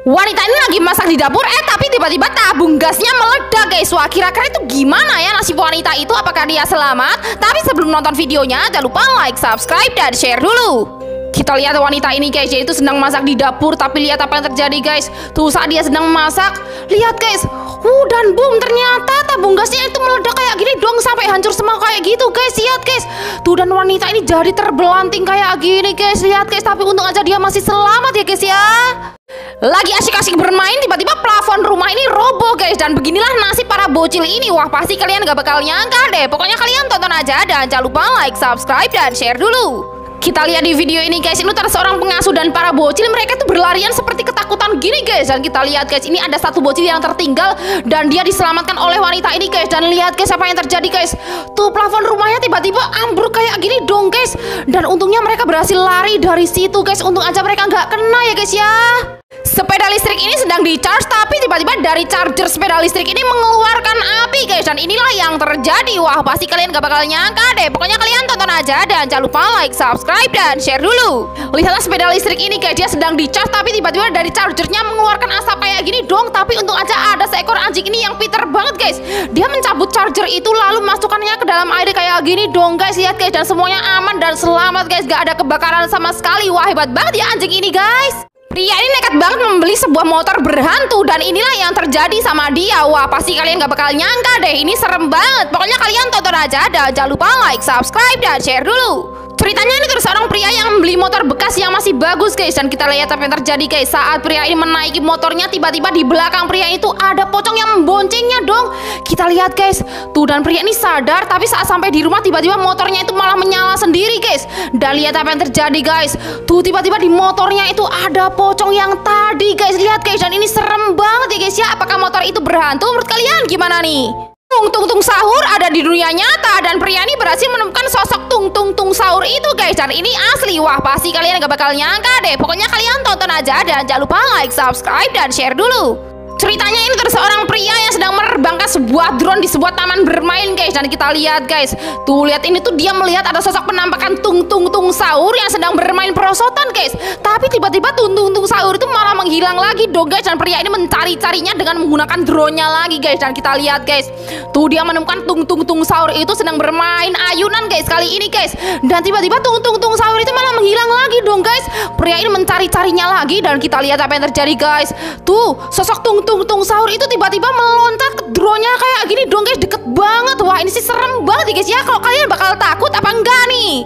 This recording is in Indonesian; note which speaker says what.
Speaker 1: Wanita ini lagi masak di dapur, tapi tiba-tiba tabung gasnya meledak guys. Wah, kira-kira itu gimana ya nasib wanita itu? Apakah dia selamat? Tapi sebelum nonton videonya, jangan lupa like, subscribe, dan share dulu. Kita lihat wanita ini guys, dia itu sedang masak di dapur. Tapi lihat apa yang terjadi guys. Tuh saat dia sedang masak, lihat guys, dan boom, ternyata tabung gasnya itu meledak kayak gini dong, sampai hancur semua kayak gitu guys. Lihat guys, tuh, dan wanita ini jadi terbelanting kayak gini guys. Lihat guys, tapi untung aja dia masih selamat ya guys ya. Lagi asik-asik bermain, tiba-tiba plafon rumah ini roboh guys. Dan beginilah nasib para bocil ini. Wah, pasti kalian gak bakal nyangka deh. Pokoknya kalian tonton aja dan jangan lupa like, subscribe, dan share dulu. Kita lihat di video ini guys, ini ada seorang pengasuh dan para bocil, mereka tuh berlarian seperti ketakutan gini guys. Dan kita lihat guys, ini ada satu bocil yang tertinggal dan dia diselamatkan oleh wanita ini guys. Dan lihat guys apa yang terjadi guys. Tuh, plafon rumahnya tiba-tiba ambruk kayak gini dong guys. Dan untungnya mereka berhasil lari dari situ guys. Untung aja mereka nggak kena ya guys ya. Sepeda listrik ini sedang di-charge, tapi tiba-tiba dari charger sepeda listrik ini mengeluarkan api guys. Dan inilah yang terjadi. Wah, pasti kalian gak bakal nyangka deh. Pokoknya kalian tonton aja dan jangan lupa like, subscribe, dan share dulu. Lihatlah sepeda listrik ini guys, dia sedang di-charge, tapi tiba-tiba dari chargernya mengeluarkan asap kayak gini dong. Tapi untung aja ada seekor anjing ini yang pinter banget guys. Dia mencabut charger itu lalu masukkannya ke dalam air kayak gini dong guys. Lihat guys, dan semuanya aman dan selamat guys. Gak ada kebakaran sama sekali. Wah, hebat banget ya anjing ini guys. Pria ini nekat banget membeli sebuah motor berhantu dan inilah yang terjadi sama dia. Wah, pasti kalian gak bakal nyangka deh, ini serem banget. Pokoknya kalian tonton aja dan jangan lupa like, subscribe, dan share dulu. Ceritanya ini terus seorang pria yang membeli motor bekas yang masih bagus guys. Dan kita lihat apa yang terjadi guys. Saat pria ini menaiki motornya, tiba-tiba di belakang pria itu ada pocong yang memboncengnya dong. Kita lihat guys, tuh, dan pria ini sadar. Tapi saat sampai di rumah, tiba-tiba motornya itu malah menyala sendiri guys. Dan lihat apa yang terjadi guys. Tuh, tiba-tiba di motornya itu ada pocong yang tadi guys. Lihat guys, dan ini serem banget ya guys ya. Apakah motor itu berhantu? Menurut kalian gimana nih? Tung sahur ada di dunia nyata dan pria ini berhasil menemukan sosok tung sahur itu guys. Dan ini asli. Wah, pasti kalian gak bakal nyangka deh. Pokoknya kalian tonton aja dan jangan lupa like, subscribe, dan share dulu. Ceritanya ini terus seorang pria yang sedang menerbangkan sebuah drone di sebuah taman bermain guys. Dan kita lihat guys, tuh, lihat ini tuh, dia melihat ada sosok penampakan tung sahur yang sedang bermain perosotan guys. Tapi tiba-tiba tung sahur itu malah menghilang lagi dong guys. Dan pria ini mencari-carinya dengan menggunakan drone-nya lagi guys. Dan kita lihat guys, tuh, dia menemukan tung sahur itu sedang bermain ayunan guys kali ini guys. Dan tiba-tiba tung sahur itu malah menghilang lagi dong guys. Pria ini mencari-carinya lagi dan kita lihat apa yang terjadi guys. Tuh, sosok tung sahur itu tiba-tiba meloncat ke drone-nya kayak gini dong guys, deket banget. Wah, ini sih serem banget ya guys ya. Kalau kalian bakal takut apa enggak nih?